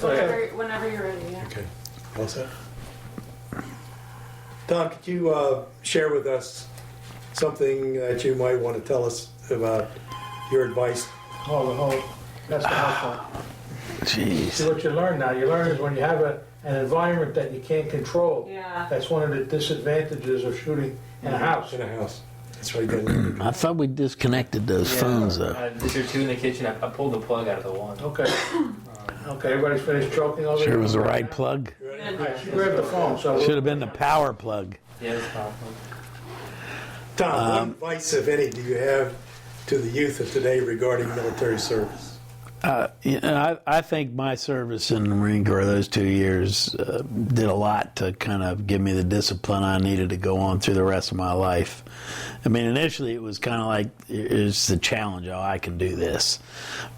Whenever you're ready, yeah. Okay. All set? Tom, could you share with us something that you might want to tell us about your advice? That's the house one. Jeez. See what you learn now. You learn is when you have an environment that you can't control. Yeah. That's one of the disadvantages of shooting in a house. In a house. That's right. Then. I thought we disconnected those phones, though. There's two in the kitchen. I pulled the plug out of the one. Okay. Okay, everybody's finished choking over Sure there? it was the right plug. All right, she grabbed the phone, so... Should have been the power plug. Yeah, it's powerful. Tom, what advice, if any, do you have to the youth of today regarding military service? I think my service in the Marine Corps, those 2 years, did a lot to kind of give me the discipline I needed to go on through the rest of my life. I mean, initially it was kind of like, it's the challenge, oh, I can do this.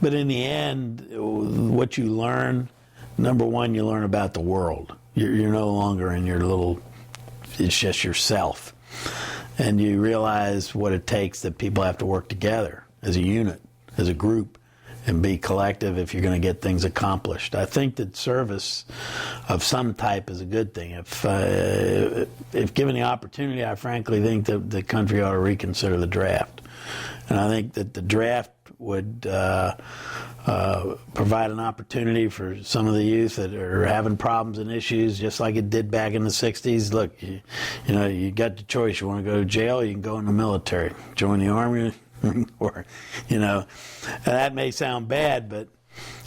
But in the end, what you learn, number one, you learn about the world. You're no longer in your little, it's just yourself. And you realize what it takes that people have to work together as a unit, as a group, and be collective if you're going to get things accomplished. I think that service of some type is a good thing. If given the opportunity, I frankly think that the country ought to reconsider the draft. And I think that the draft would provide an opportunity for some of the youth that are having problems and issues, just like it did back in the 60s. Look, you know, you got the choice. You want to go to jail, you can go in the military. Join the Army, or, you know, that may sound bad, but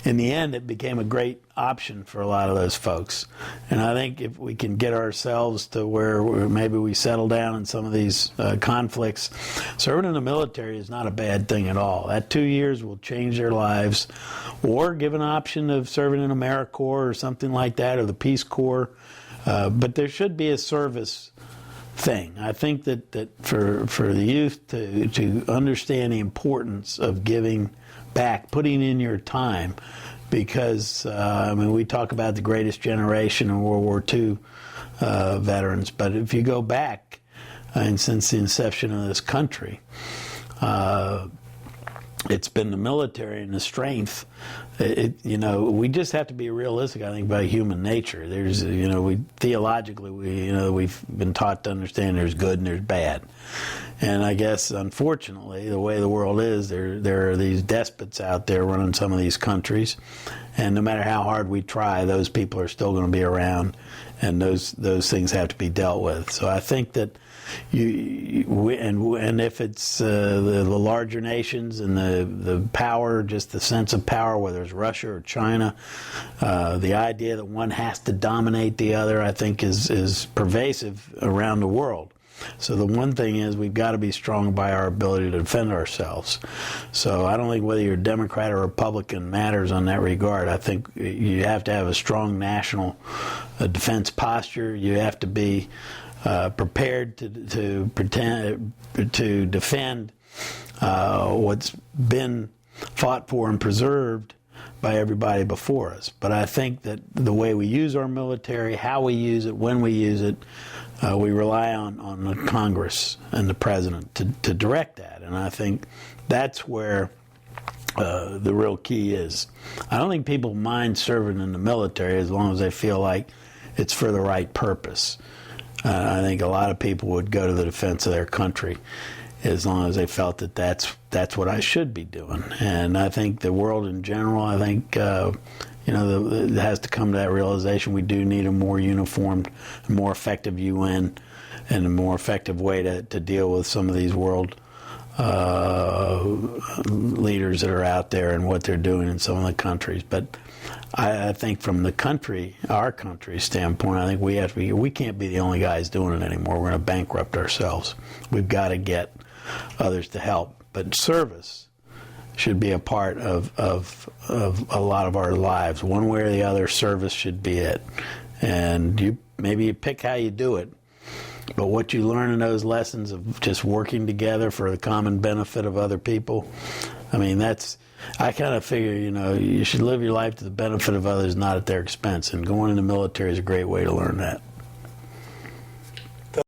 in the end, it became a great option for a lot of those folks. And I think if we can get ourselves to where maybe we settle down in some of these conflicts, serving in the military is not a bad thing at all. That 2 years will change their lives. Or give an option of serving in AmeriCorps or something like that, or the Peace Corps. But there should be a service thing. I think that for the youth to understand the importance of giving back, putting in your time, because I mean, we talk about the greatest generation in World War II veterans, but if you go back and since the inception of this country, it's been the military and the strength. You know, we just have to be realistic, I think, about human nature. There's, you know, theologically, we've been taught to understand there's good and there's bad. And I guess, unfortunately, the way the world is, there are these despots out there running some of these countries. And no matter how hard we try, those people are still going to be around, and those things have to be dealt with. So I think that and if it's the larger nations and the power, just the sense of power, whether it's Russia or China, the idea that one has to dominate the other, I think is pervasive around the world. So the one thing is we've got to be strong by our ability to defend ourselves. So I don't think whether you're Democrat or Republican matters on that regard. I think you have to have a strong national defense posture. You have to be prepared to defend what's been fought for and preserved by everybody before us. But I think that the way we use our military, how we use it, when we use it, we rely on the Congress and the President to direct that. And I think that's where the real key is. I don't think people mind serving in the military as long as they feel like it's for the right purpose. I think a lot of people would go to the defense of their country as long as they felt that that's what I should be doing. And I think the world in general, I think, it has to come to that realization we do need a more uniformed, more effective UN and a more effective way to deal with some of these world leaders that are out there and what they're doing in some of the countries. But I think from our country's standpoint, I think we can't be the only guys doing it anymore. We're going to bankrupt ourselves. We've got to get others to help. But service should be a part of a lot of our lives. One way or the other, service should be it. And maybe you pick how you do it. But what you learn in those lessons of just working together for the common benefit of other people, I mean, I kind of figure, you should live your life to the benefit of others, not at their expense. And going in the military is a great way to learn that.